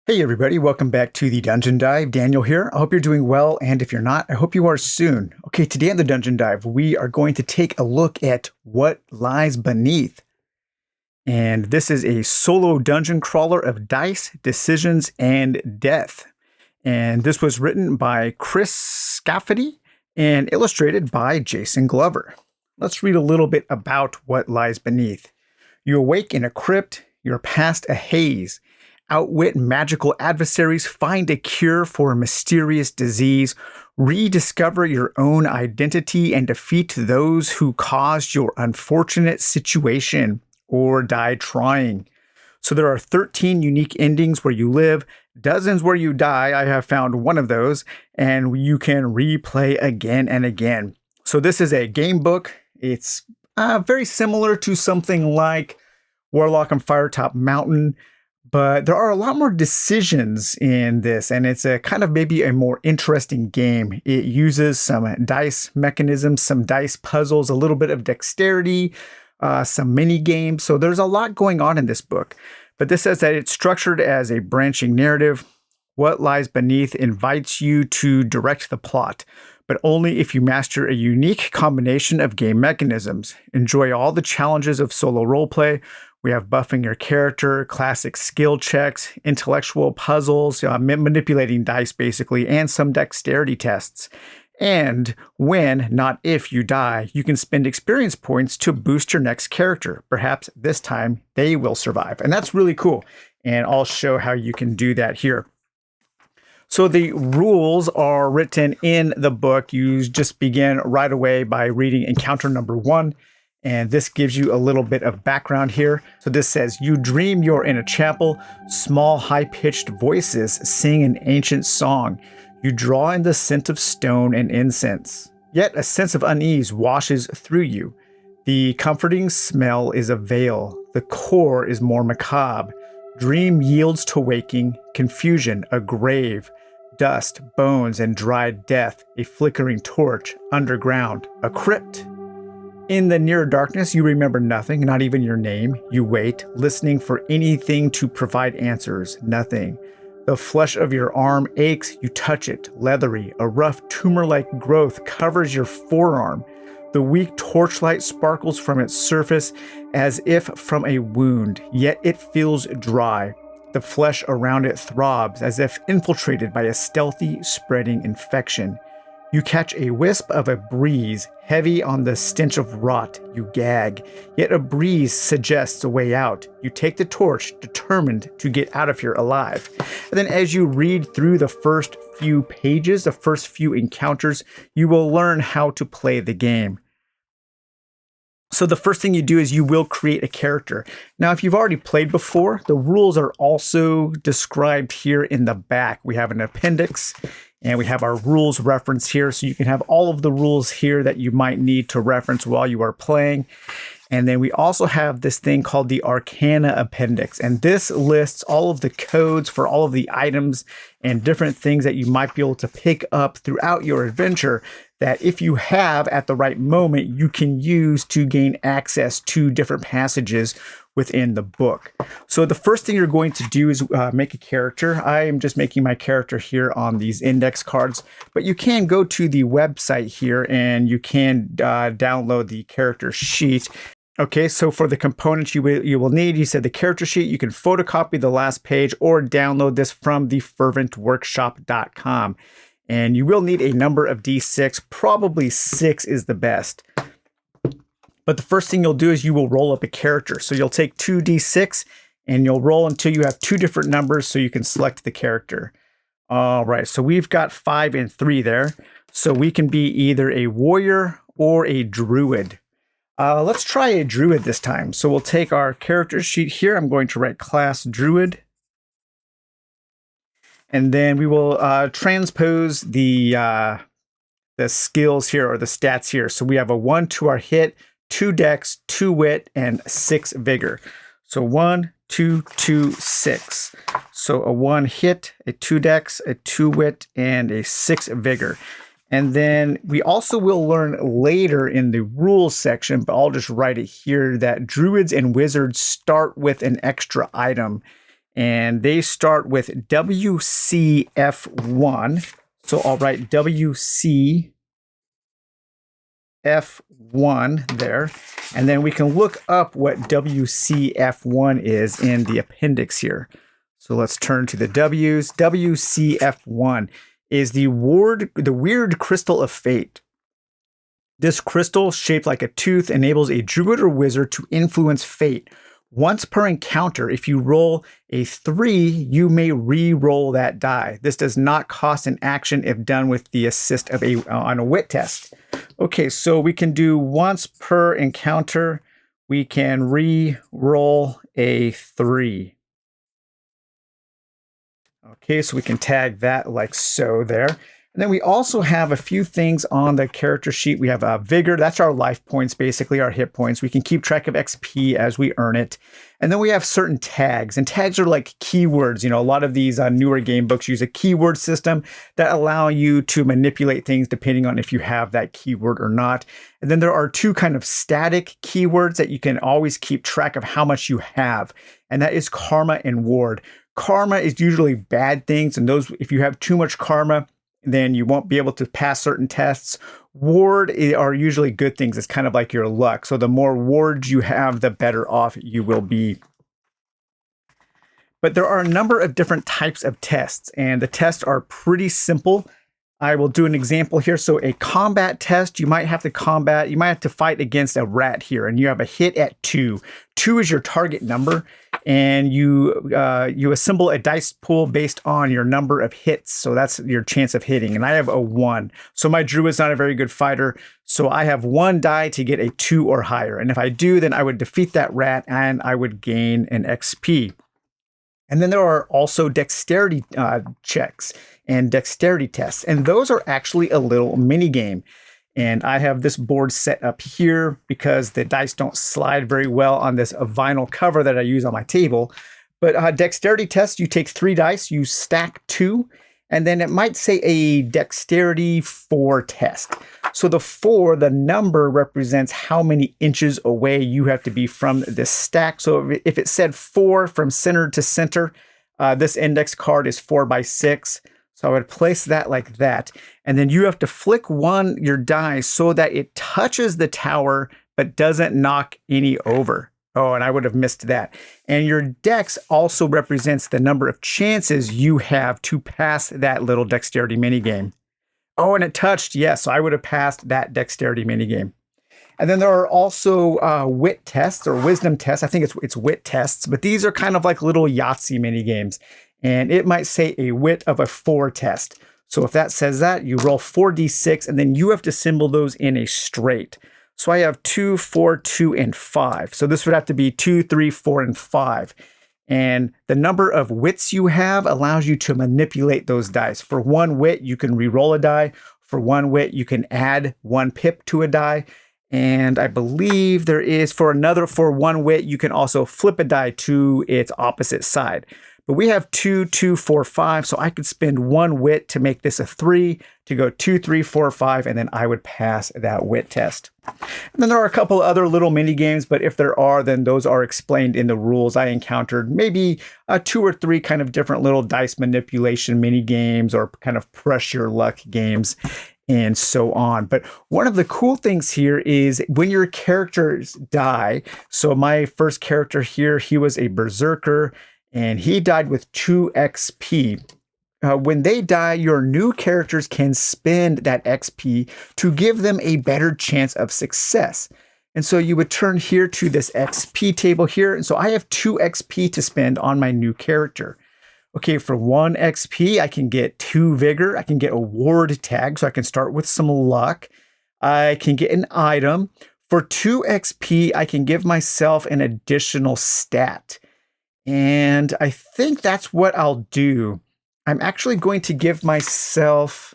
Hey everybody, welcome back to the Dungeon Dive. Daniel here. I hope you're doing well, and if you're not, I hope you are soon. Okay, today on the Dungeon Dive, we are going to take a look at what lies beneath. And this is a solo dungeon crawler of dice, decisions, and death. And this was written by Chris Scafidi and illustrated by Jason Glover. Let's read a little bit about what lies beneath. You awake in a crypt, you're past a haze. Outwit magical adversaries, find a cure for a mysterious disease, rediscover your own identity, and defeat those who caused your unfortunate situation or die trying. So there are 13 unique endings where you live, dozens where you die. I have found one of those, and you can replay again and again. So this is a game book. It's very similar to something like Warlock on Firetop Mountain, but there are a lot more decisions in this, and it's a kind of maybe a more interesting game. It uses some dice mechanisms, some dice puzzles, a little bit of dexterity, some mini games. So there's a lot going on in this book. But this says that it's structured as a branching narrative. What lies beneath invites you to direct the plot, but only if you master a unique combination of game mechanisms. Enjoy all the challenges of solo roleplay. We have buffing your character, classic skill checks, intellectual puzzles, manipulating dice basically, and some dexterity tests. And when, not if, you die, you can spend experience points to boost your next character. Perhaps this time they will survive. And that's really cool. And I'll show how you can do that here. So the rules are written in the book. You just begin right away by reading encounter number 1. And this gives you a little bit of background here. So this says, you dream you're in a chapel. Small, high-pitched voices sing an ancient song. You draw in the scent of stone and incense. Yet a sense of unease washes through you. The comforting smell is a veil. The core is more macabre. Dream yields to waking, confusion, a grave, dust, bones, and dried death, a flickering torch, underground, a crypt. In the near darkness, you remember nothing, not even your name. You wait, listening for anything to provide answers. Nothing. The flesh of your arm aches. You touch it, leathery. A rough tumor-like growth covers your forearm. The weak torchlight sparkles from its surface as if from a wound, yet it feels dry. The flesh around it throbs as if infiltrated by a stealthy, spreading infection. You catch a wisp of a breeze, heavy on the stench of rot. You gag, yet a breeze suggests a way out. You take the torch, determined to get out of here alive. And then as you read through the first few pages, the first few encounters, you will learn how to play the game. So the first thing you do is you will create a character. Now, if you've already played before, the rules are also described here in the back. We have an appendix, and we have our rules reference here, so you can have all of the rules here that you might need to reference while you are playing. And then we also have this thing called the Arcana Appendix, and this lists all of the codes for all of the items and different things that you might be able to pick up throughout your adventure that if you have at the right moment, you can use to gain access to different passages within the book. So the first thing you're going to do is make a character. I am just making my character here on these index cards, but you can go to the website here and you can download the character sheet. Okay, so for the components you will need, you said the character sheet, you can photocopy the last page or download this from theferventworkshop.com. And you will need a number of D6, probably 6 is the best. But the first thing you'll do is you will roll up a character. So you'll take 2 D6 and you'll roll until you have 2 different numbers so you can select the character. All right, so we've got 5 and 3 there. So we can be either a warrior or a druid. Let's try a druid this time. So we'll take our character sheet here. I'm going to write class druid. And then we will transpose the skills here, or the stats here. So we have a 1 to our hit, 2 dex, 2 wit, and 6 vigor. So 1, 2, 2, 6. So a 1 hit, a 2 dex, a 2 wit, and a 6 vigor. And then we also will learn later in the rules section, but I'll just write it here, that druids and wizards start with an extra item. and they start with WCF1. So I'll write WCF1 there, and then we can look up what WCF1 is in the appendix here. So let's turn to the W's. WCF1 is the weird crystal of fate. This crystal, shaped like a tooth, enables a druid or wizard to influence fate. Once per encounter, if you roll a 3, you may re-roll that die. This does not cost an action if done with the assist of on a wit test. Okay, so we can do once per encounter, we can re-roll a 3. Okay, so we can tag that like so there. And then we also have a few things on the character sheet. We have Vigor. That's our life points, basically our hit points. We can keep track of XP as we earn it. And then we have certain tags. And tags are like keywords. You know, a lot of these newer game books use a keyword system that allow you to manipulate things depending on if you have that keyword or not. And then there are 2 kind of static keywords that you can always keep track of how much you have. And that is karma and ward. Karma is usually bad things. And those, if you have too much karma, then you won't be able to pass certain tests. Ward are usually good things. It's kind of like your luck. So the more wards you have, the better off you will be. But there are a number of different types of tests, and the tests are pretty simple. I will do an example here. So a combat test, you might have to fight against a rat here, and you have a hit at 2. 2 is your target number, and you assemble a dice pool based on your number of hits. So that's your chance of hitting. And I have a 1. So my druid's not a very good fighter. So I have 1 die to get a 2 or higher. And if I do, then I would defeat that rat and I would gain an XP. And then there are also dexterity checks and dexterity tests. And those are actually a little mini game. And I have this board set up here because the dice don't slide very well on this vinyl cover that I use on my table. But dexterity test, you take 3 dice, you stack 2, and then it might say a dexterity 4 test. So the 4, the number represents how many inches away you have to be from this stack. So if it said 4 from center to center, this index card is 4 by 6. So I would place that like that. And then you have to flick your die so that it touches the tower, but doesn't knock any over. Oh, and I would have missed that. And your dex also represents the number of chances you have to pass that little dexterity minigame. Oh, and it touched. Yes, so I would have passed that dexterity minigame. And then there are also wit tests or wisdom tests. I think it's wit tests, but these are kind of like little Yahtzee minigames. And it might say a wit of a 4 test. So if that says that, you roll 4d6, and then you have to symbol those in a straight. So I have 2, 4, 2, and 5. So this would have to be 2, 3, 4, and 5. And the number of wits you have allows you to manipulate those dice. For 1 wit, you can re-roll a die. For 1 wit, you can add 1 pip to a die. And I believe there is for 1 wit, you can also flip a die to its opposite side. But we have 2, 2, 4, 5, so I could spend 1 wit to make this a 3, to go 2, 3, 4, 5, and then I would pass that wit test. And then there are a couple other little mini games, but if there are, then those are explained in the rules. I encountered maybe 2 or 3 kind of different little dice manipulation mini games or kind of press your luck games, and so on. But one of the cool things here is when your characters die. So my first character here, he was a berserker, and he died with 2 XP. When they die, your new characters can spend that XP to give them a better chance of success. And so you would turn here to this XP table here. And so I have 2 XP to spend on my new character. Okay, for 1 XP, I can get 2 vigor. I can get a ward tag, so I can start with some luck. I can get an item. For 2 XP, I can give myself an additional stat. And I think that's what I'll do. I'm actually going to give myself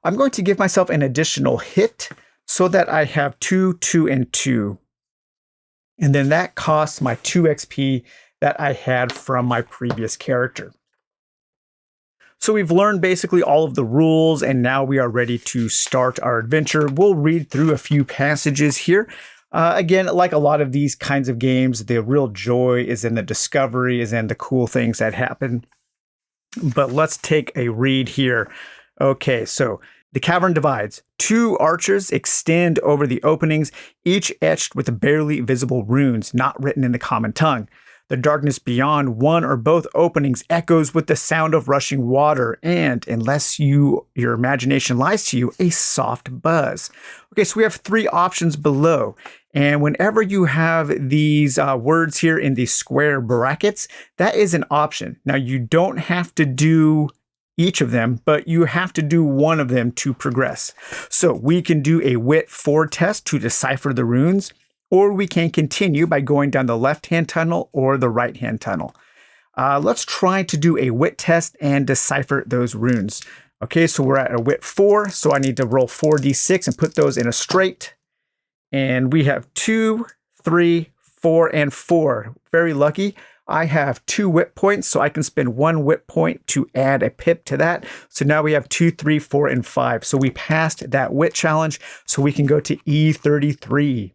an additional hit so that I have 2, 2, and 2. And then that costs my 2 XP that I had from my previous character. So we've learned basically all of the rules, and now we are ready to start our adventure. We'll read through a few passages here. Again, like a lot of these kinds of games, the real joy is in the discovery, is in the cool things that happen. But let's take a read here. Okay, so the cavern divides. 2 arches extend over the openings, each etched with barely visible runes not written in the common tongue. The darkness beyond one or both openings echoes with the sound of rushing water and, unless your imagination lies to you, a soft buzz. Okay, so we have 3 options below. And whenever you have these words here in the square brackets, that is an option. Now, you don't have to do each of them, but you have to do one of them to progress. So we can do a wit 4 test to decipher the runes, or we can continue by going down the left-hand tunnel or the right-hand tunnel. Let's try to do a wit test and decipher those runes. Okay, so we're at a wit 4, so I need to roll 4d6 and put those in a straight. And we have 2, 3, 4, and 4. Very lucky. I have 2 wit points, so I can spend 1 wit point to add a pip to that. So now we have 2, 3, 4, and 5. So we passed that wit challenge, so we can go to E33.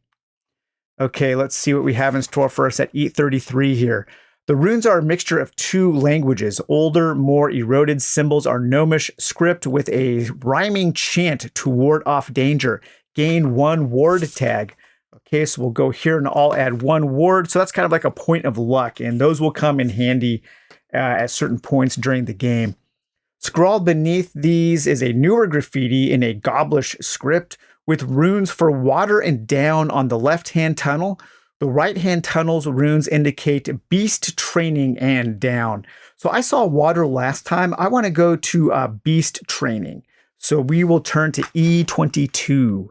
Okay, let's see what we have in store for us at E33 here. The runes are a mixture of 2 languages. Older, more eroded symbols are Gnomish script with a rhyming chant to ward off danger. Gain 1 ward tag. Okay, so we'll go here and I'll add 1 ward. So that's kind of like a point of luck, and those will come in handy at certain points during the game. Scrawled beneath these is a newer graffiti in a Goblish script with runes for water and down on the left-hand tunnel. The right-hand tunnel's runes indicate beast training and down. So I saw water last time. I want to go to beast training. So we will turn to E22.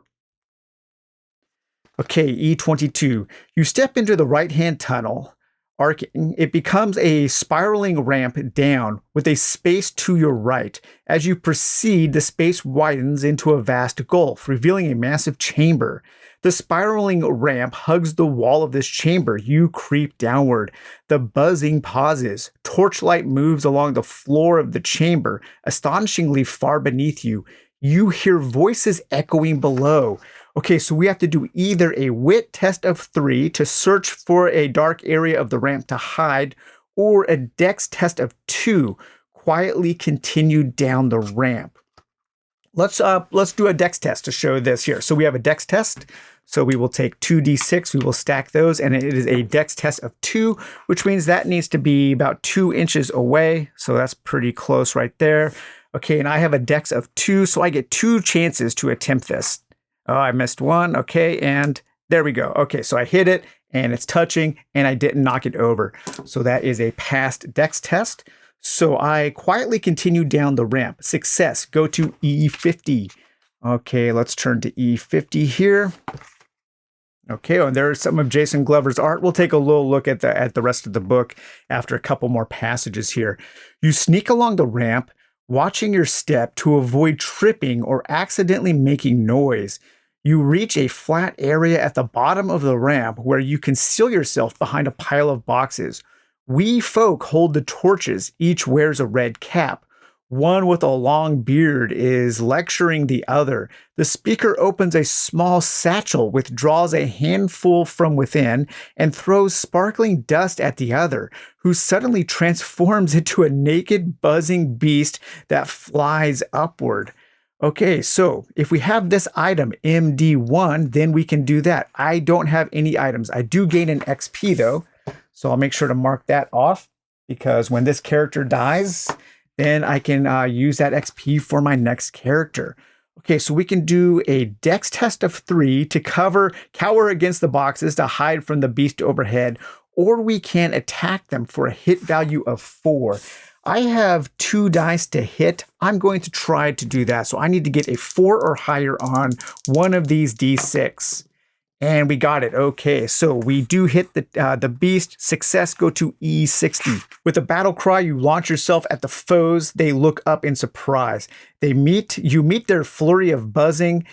Okay, E22. You step into the right-hand tunnel. Arcing, it becomes a spiraling ramp down with a space to your right. As you proceed, the space widens into a vast gulf, revealing a massive chamber. The spiraling ramp hugs the wall of this chamber. You creep downward. The buzzing pauses. Torchlight moves along the floor of the chamber, astonishingly far beneath you. You hear voices echoing below. Okay, so we have to do either a wit test of 3 to search for a dark area of the ramp to hide, or a dex test of 2, quietly continue down the ramp. Let's do a dex test to show this here. So we have a dex test. So we will take 2d6, we will stack those, and it is a dex test of 2, which means that needs to be about 2 inches away. So that's pretty close right there. Okay, and I have a dex of 2, so I get 2 chances to attempt this. Oh, I missed 1. Okay, and there we go. Okay, so I hit it, and it's touching, and I didn't knock it over. So that is a passed dex test. So I quietly continue down the ramp. Success. Go to E50. Okay, let's turn to E50 here. Okay, and there's some of Jason Glover's art. We'll take a little look at the rest of the book after a couple more passages here. You sneak along the ramp, watching your step to avoid tripping or accidentally making noise. You reach a flat area at the bottom of the ramp where you conceal yourself behind a pile of boxes. Wee folk hold the torches. Each wears a red cap. One with a long beard is lecturing the other. The speaker opens a small satchel, withdraws a handful from within, and throws sparkling dust at the other, who suddenly transforms into a naked, buzzing beast that flies upward. Okay, so if we have this item, MD1, then we can do that. I don't have any items. I do gain an XP, though, so I'll make sure to mark that off, because when this character dies, then I can use that XP for my next character. Okay, so we can do a dex test of 3 to cower against the boxes to hide from the beast overhead, or we can attack them for a hit value of 4. I have 2 dice to hit. I'm going to try to do that. So I need to get a 4 or higher on one of these D6. And we got it. Okay, so we do hit the beast. Success, go to E60. With a battle cry, you launch yourself at the foes. They look up in surprise. You meet their flurry of buzzing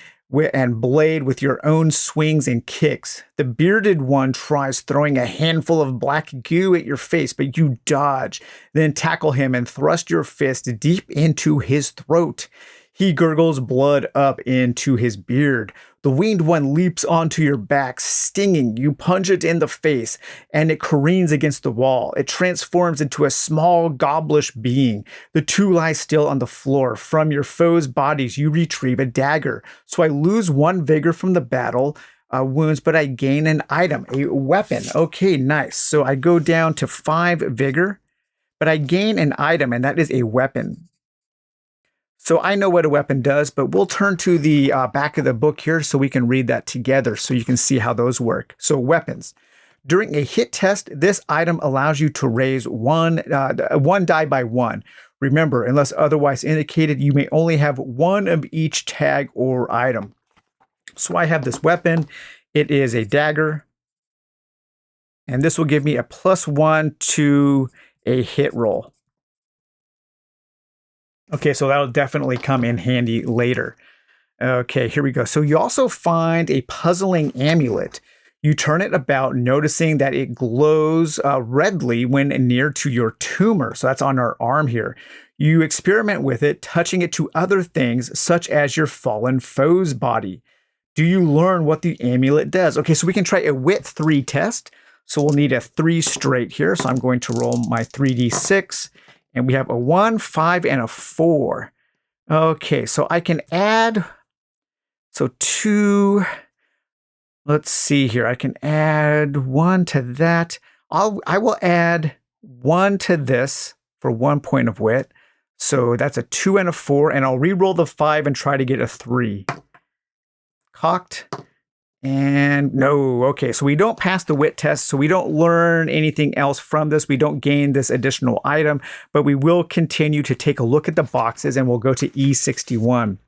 and blade with your own swings and kicks. The bearded one tries throwing a handful of black goo at your face, but you dodge. Then tackle him and thrust your fist deep into his throat. He gurgles blood up into his beard. The winged one leaps onto your back, stinging. You punch it in the face, and it careens against the wall. It transforms into a small, gobblish being. The two lie still on the floor. From your foes' bodies, you retrieve a dagger. So I lose 1 vigor from the battle wounds, but I gain an item, a weapon. Okay, nice. So I go down to 5 vigor, but I gain an item, and that is a weapon. So I know what a weapon does, but we'll turn to the back of the book here so we can read that together so you can see how those work. So weapons. During a hit test, this item allows you to raise one die by 1. Remember, unless otherwise indicated, you may only have 1 of each tag or item. So I have this weapon. It is a dagger. And this will give me a +1 to a hit roll. Okay, so that'll definitely come in handy later. Okay, here we go. So you also find a puzzling amulet. You turn it about, noticing that it glows redly when near to your tumor. So that's on our arm here. You experiment with it, touching it to other things, such as your fallen foe's body. Do you learn what the amulet does? Okay, so we can try a wit 3 test. So we'll need a 3 straight here. So I'm going to roll my 3d6. And we have a 1, 5, and a 4. Okay, so I can add, so 2, let's see here. I can add 1 to that. I will add 1 to this for 1 point of wit. So that's a 2 and a 4, and I'll re-roll the 5 and try to get a 3. Cocked. And no, okay, so we don't pass the wit test, so we don't learn anything else from this. We don't gain this additional item, but we will continue to take a look at the boxes, and we'll go to E61.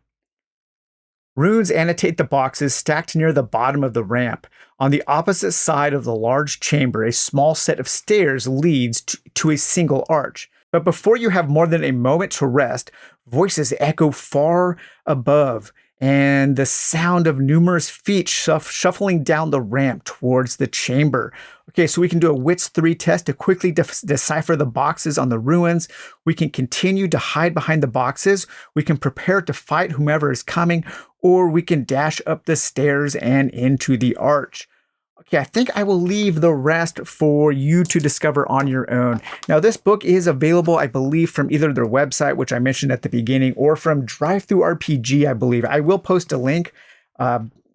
Runes annotate the boxes stacked near the bottom of the ramp. On the opposite side of the large chamber, a small set of stairs leads to a single arch. But before you have more than a moment to rest, voices echo far above, and the sound of numerous feet shuffling down the ramp towards the chamber. Okay, so we can do a Wits 3 test to quickly decipher the boxes on the ruins. We can continue to hide behind the boxes. We can prepare to fight whomever is coming, or we can dash up the stairs and into the arch. Okay, I think I will leave the rest for you to discover on your own. Now, this book is available, I believe, from either their website, which I mentioned at the beginning, or from DriveThruRPG, I believe. I will post a link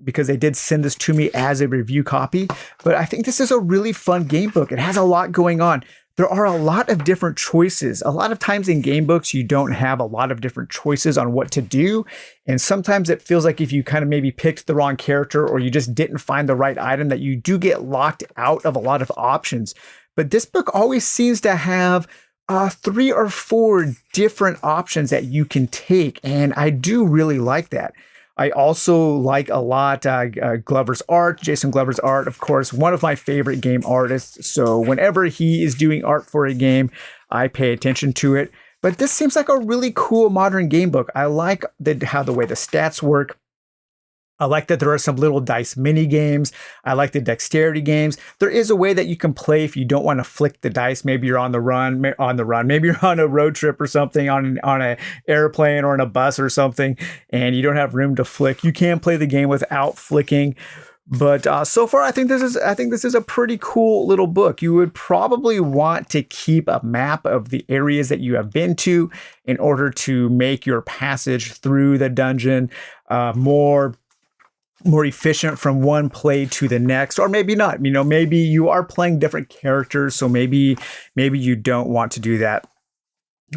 because they did send this to me as a review copy. But I think this is a really fun game book. It has a lot going on. There are a lot of different choices. A lot of times in game books, you don't have a lot of different choices on what to do. And sometimes it feels like if you kind of maybe picked the wrong character or you just didn't find the right item, that you do get locked out of a lot of options. But this book always seems to have 3 or 4 different options that you can take. And I do really like that. I also like a lot Glover's art, Jason Glover's art, of course, one of my favorite game artists. So whenever he is doing art for a game, I pay attention to it. But this seems like a really cool modern game book. I like how the way the stats work. I like that there are some little dice mini games. I like the dexterity games. There is a way that you can play if you don't want to flick the dice. Maybe you're on the run. Maybe you're on a road trip or something, on an airplane or on a bus or something, and you don't have room to flick. You can play the game without flicking. But so far, I think this is a pretty cool little book. You would probably want to keep a map of the areas that you have been to in order to make your passage through the dungeon more efficient from one play to the next, or maybe not. You know, maybe you are playing different characters, so maybe you don't want to do that.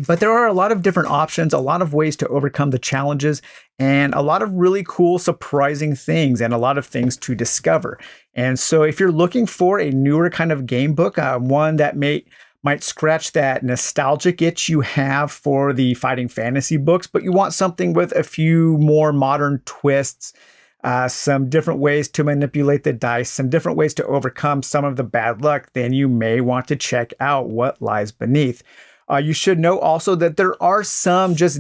But there are a lot of different options, a lot of ways to overcome the challenges, and a lot of really cool, surprising things, and a lot of things to discover. And so if you're looking for a newer kind of game book, one that might scratch that nostalgic itch you have for the fighting fantasy books, but you want something with a few more modern twists, some different ways to manipulate the dice, some different ways to overcome some of the bad luck, then you may want to check out What Lies Beneath. You should know also that there are some just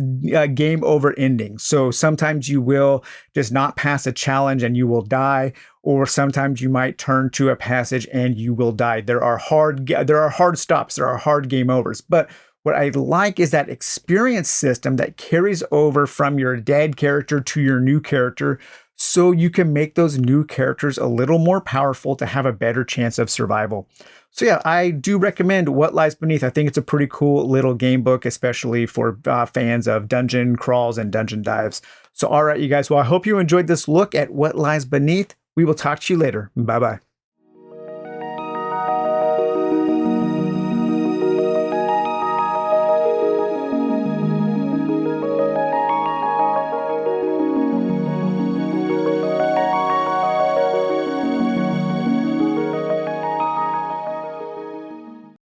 game over endings. So sometimes you will just not pass a challenge and you will die, or sometimes you might turn to a passage and you will die. There are hard stops. There are hard game overs. But What I like is that experience system that carries over from your dead character to your new character, so you can make those new characters a little more powerful to have a better chance of survival. So yeah, I do recommend What Lies Beneath. I think it's a pretty cool little game book, especially for fans of dungeon crawls and dungeon dives. So all right, you guys, well, I hope you enjoyed this look at What Lies Beneath. We will talk to you later. Bye-bye.